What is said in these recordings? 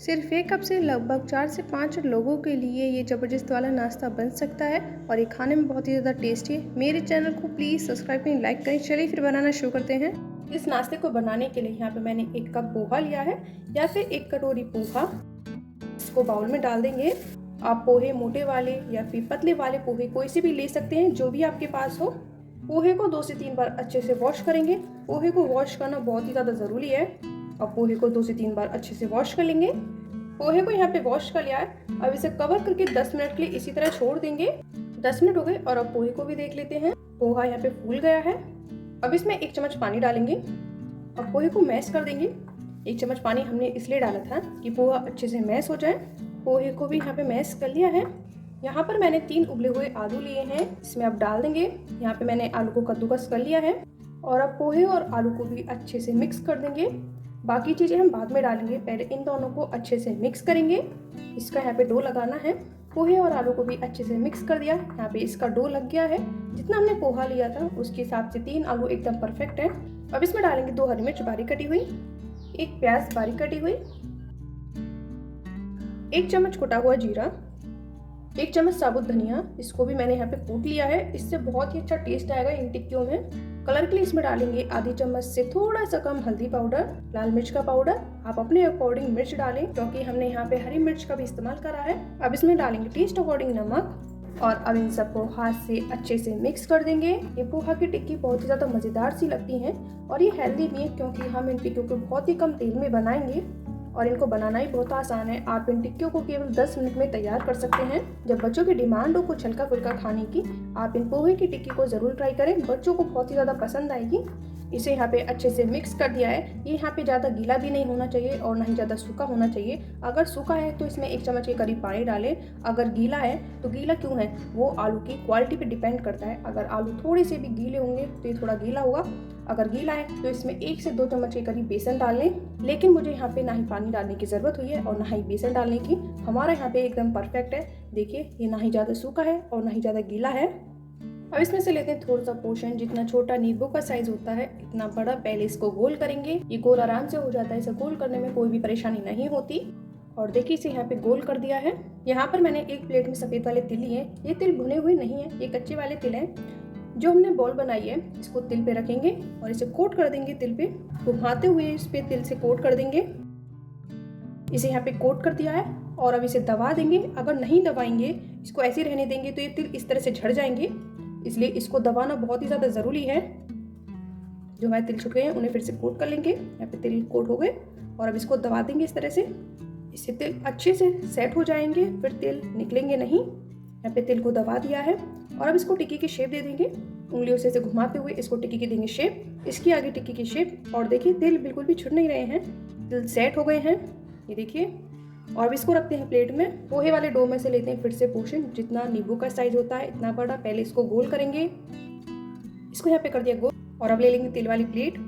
सिर्फ एक कप से लगभग 4 से 5 लोगों के लिए ये ज़बरदस्त वाला नाश्ता बन सकता है और ये खाने में बहुत ही ज़्यादा टेस्टी है। मेरे चैनल को प्लीज़ सब्सक्राइब करें, लाइक करें। चलिए फिर बनाना शुरू करते हैं। इस नाश्ते को बनाने के लिए यहाँ पे मैंने 1 कप पोहा लिया है या फिर 1 कटोरी पोहा। इसको बाउल में डाल देंगे। आप पोहे मोटे वाले या फिर पतले वाले पोहे कोई से भी ले सकते हैं, जो भी आपके पास हो। पोहे को 2 से 3 बार अच्छे से वॉश करेंगे। पोहे को वॉश करना बहुत ही ज़्यादा ज़रूरी है। अब पोहे को 2 से 3 बार अच्छे से वॉश कर लेंगे। पोहे को यहाँ पे वॉश कर लिया है। अब इसे कवर करके 10 मिनट के लिए इसी तरह छोड़ देंगे। 10 मिनट हो गए और अब पोहे को भी देख लेते हैं। पोहा यहाँ पे फूल गया है। अब इसमें 1 चम्मच पानी डालेंगे। अब पोहे को मैश कर देंगे। 1 चम्मच पानी हमने इसलिए डाला था कि पोहा अच्छे से मैश हो जाए। पोहे को भी यहाँ पे मैश कर लिया है। यहाँ पर मैंने 3 उबले हुए आलू लिए हैं, इसमें अब डाल देंगे। यहाँ पे मैंने आलू को कद्दूकस कर लिया है और अब पोहे और आलू को भी अच्छे से मिक्स कर देंगे। बाकी चीज़ें हम बाद में डालेंगे, पहले इन दोनों को अच्छे से मिक्स करेंगे। इसका यहाँ पे डो लगाना है। पोहे और आलू को भी अच्छे से मिक्स कर दिया। यहाँ पे इसका डो लग गया है। जितना हमने पोहा लिया था उसके हिसाब से 3 आलू एकदम परफेक्ट है। अब इसमें डालेंगे 2 हरी मिर्च बारीक कटी हुई, 1 प्याज बारीक कटी हुई, 1 चम्मच कुटा हुआ जीरा, 1 चम्मच साबुत धनिया। इसको भी मैंने यहाँ पे कूट लिया है। इससे बहुत ही अच्छा टेस्ट आएगा इन टिक्कियों में। कलर के लिए इसमें डालेंगे आधी चम्मच से थोड़ा सा कम हल्दी पाउडर, लाल मिर्च का पाउडर। आप अपने अकॉर्डिंग मिर्च डालें, क्योंकि हमने यहाँ पे हरी मिर्च का भी इस्तेमाल करा है। अब इसमें डालेंगे टेस्ट अकॉर्डिंग नमक और अब इन सबको हाथ से अच्छे से मिक्स कर देंगे। ये पोहा की टिक्की बहुत ही ज्यादा मजेदार सी लगती है और ये हेल्दी भी है, क्योंकि हम इन टिक्कियों को बहुत ही कम तेल में बनाएंगे और इनको बनाना ही बहुत आसान है। आप इन टिक्कियों को केवल 10 मिनट में तैयार कर सकते हैं। जब बच्चों की डिमांड हो कुछ हल्का फुल्का खाने की, आप इन पोहे की टिक्की को ज़रूर ट्राई करें, बच्चों को बहुत ही ज़्यादा पसंद आएगी। इसे यहाँ पे अच्छे से मिक्स कर दिया है। ये यहाँ पे ज़्यादा गीला भी नहीं होना चाहिए और ना ही ज़्यादा सूखा होना चाहिए। अगर सूखा है तो इसमें 1 चम्मच के करीब पानी डालें। अगर गीला है तो गीला क्यों है, वो आलू की क्वालिटी पे डिपेंड करता है। अगर आलू थोड़े से भी गीले होंगे तो ये थोड़ा गीला होगा। अगर गीला है तो इसमें 1 से 2 चम्मच के करीब बेसन डाल लें। लेकिन मुझे यहाँ पे ना ही पानी डालने की ज़रूरत हुई है और ना ही बेसन डालने की। हमारा यहाँ पे एकदम परफेक्ट है। देखिए, ये ना ही ज़्यादा सूखा है और ना ही ज़्यादा गीला है। अब इसमें से लेते हैं थोड़ा सा पोर्शन, जितना छोटा नींबू का साइज होता है इतना बड़ा। पहले इसको गोल करेंगे। ये गोल आराम से हो जाता है, इसे गोल करने में कोई भी परेशानी नहीं होती। और देखिए, इसे यहाँ पे गोल कर दिया है। यहाँ पर मैंने एक प्लेट में सफ़ेद वाले तिल लिए। ये तिल भुने हुए नहीं है, ये कच्चे वाले तिल हैं। जो हमने बॉल बनाई है इसको तिल पे रखेंगे और इसे कोट कर देंगे। तिल पे घुमाते हुए इस पे तिल से कोट कर देंगे। इसे यहाँ पे कोट कर दिया है और अब इसे दबा देंगे। अगर नहीं दबाएंगे, इसको ऐसे रहने देंगे, तो ये तिल इस तरह से झड़ जाएंगे। इसलिए इसको दबाना बहुत ही ज़्यादा ज़रूरी है। जो हमारे तिल छूट गए हैं उन्हें फिर से कोट कर लेंगे। यहाँ पे तिल कोट हो गए और अब इसको दबा देंगे इस तरह से। इससे तिल अच्छे से सेट हो जाएंगे, फिर तिल निकलेंगे नहीं। यहाँ पे तिल को दबा दिया है और अब इसको टिक्की की शेप दे देंगे। उंगलियों से घुमाते हुए इसको टिक्की की देंगे शेप। इसकी आगे टिक्की की शेप। और देखिए, तिल बिल्कुल भी छूट नहीं रहे हैं, तिल सेट हो गए हैं, ये देखिए। और अब इसको रखते हैं प्लेट में। पोहे वाले डो में से लेते हैं फिर से पोर्शन, जितना नींबू का साइज होता है इतना बड़ा। पहले इसको गोल करेंगे, इसको यहाँ पे कर दिया गोल। और अब ले लेंगे तिल वाली प्लेट,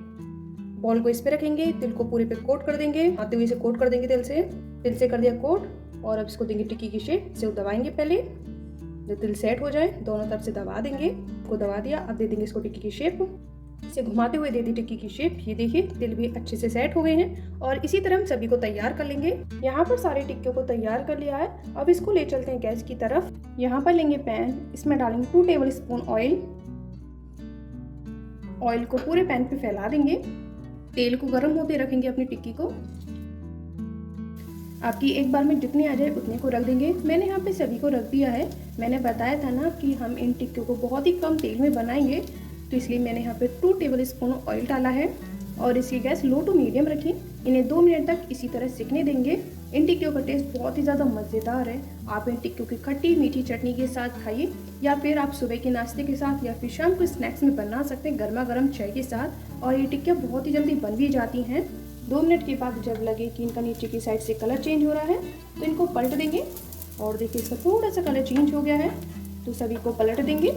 बॉल को इस पे रखेंगे, तिल को पूरे पे कोट कर देंगे। आते हुए इसे कोट कर देंगे तिल से कर दिया कोट। और अब इसको देंगे टिक्की की शेप। इसे दबाएंगे पहले, जो तिल सेट हो जाए दोनों तरफ से दबा देंगे। को दबा दिया, अब दे देंगे इसको टिक्की की शेप। इसे घुमाते हुए दे दी टिक्की की शेप। ये देखिए, तिल भी अच्छे से सेट हो गए हैं और इसी तरह हम सभी को तैयार कर लेंगे। यहाँ पर सारी टिक्कियों को तैयार कर लिया है। अब इसको ले चलते हैं गैस की तरफ। यहाँ पर लेंगे पैन, इसमें डालेंगे 2 टेबल स्पून ऑयल। ऑयल को पूरे पैन पे फैला देंगे। तेल को गर्म होते रखेंगे अपनी टिक्की को। आपकी एक बार में जितनी आ जाए उतने को रख देंगे। मैंने यहाँ पे सभी को रख दिया है। मैंने बताया था ना कि हम इन टिक्कियों को बहुत ही कम तेल में बनाएंगे, तो इसलिए मैंने यहाँ पे 2 टेबल स्पून ऑयल डाला है और इसकी गैस लो टू मीडियम रखी। इन्हें 2 मिनट तक इसी तरह सेकने देंगे। इन टिक्कियों का टेस्ट बहुत ही ज़्यादा मज़ेदार है। आप इन टिक्कियों की खट्टी मीठी चटनी के साथ खाइए, या फिर आप सुबह के नाश्ते के साथ या फिर शाम को स्नैक्स में बना सकते हैं गर्मा गर्म चाय के साथ। और ये टिक्कियाँ बहुत ही जल्दी बन भी जाती हैं। 2 मिनट के बाद जब लगे कि इनका नीचे की साइड से कलर चेंज हो रहा है तो इनको पलट देंगे। और देखिए, इसका थोड़ा सा कलर चेंज हो गया है, तो सभी को पलट देंगे।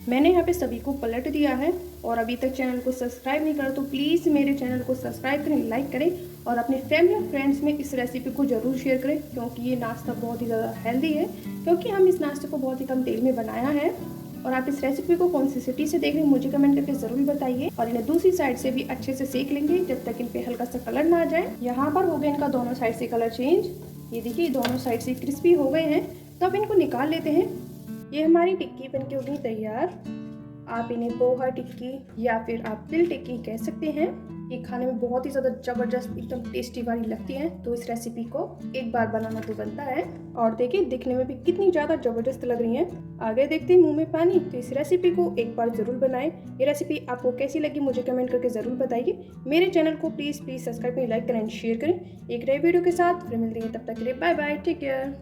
मैंने यहाँ पे सभी को पलट दिया है। और अभी तक चैनल को सब्सक्राइब नहीं करा तो प्लीज़ मेरे चैनल को सब्सक्राइब करें, लाइक करें और अपने फैमिली और फ्रेंड्स में इस रेसिपी को ज़रूर शेयर करें, क्योंकि ये नाश्ता बहुत ही ज़्यादा हेल्दी है। क्योंकि हम इस नाश्ते को बहुत ही कम तेल में बनाया है और आप इस रेसिपी को कौन सी सिटी से देख रहे हैं मुझे कमेंट करके ज़रूर बताइए। और इन्हें दूसरी साइड से भी अच्छे से सेक लेंगे जब तक इन पे हल्का सा कलर ना आ जाए। यहाँ पर हो गया इनका दोनों साइड से कलर चेंज। ये देखिए दोनों साइड से क्रिस्पी हो गए हैं। तो अब इनको निकाल लेते हैं। ये हमारी टिक्की बनके हो गई तैयार। आप इन्हें पोहा टिक्की या फिर आप तिल टिक्की कह सकते हैं। ये खाने में बहुत ही ज़्यादा ज़बरदस्त एकदम टेस्टी वाली लगती है। तो इस रेसिपी को एक बार बनाना तो बनता है। और देखिए दिखने में भी कितनी ज़्यादा ज़बरदस्त लग रही हैं। आगे देखते हैं मुंह में पानी। तो इस रेसिपी को एक बार ज़रूर बनाएं। ये रेसिपी आपको कैसी लगी मुझे कमेंट करके ज़रूर बताइए। मेरे चैनल को प्लीज़ सब्सक्राइब करें, लाइक करें, शेयर करें। एक नए वीडियो के साथ फिर मिलते हैं, तब तक के लिए बाय बाय, टेक केयर।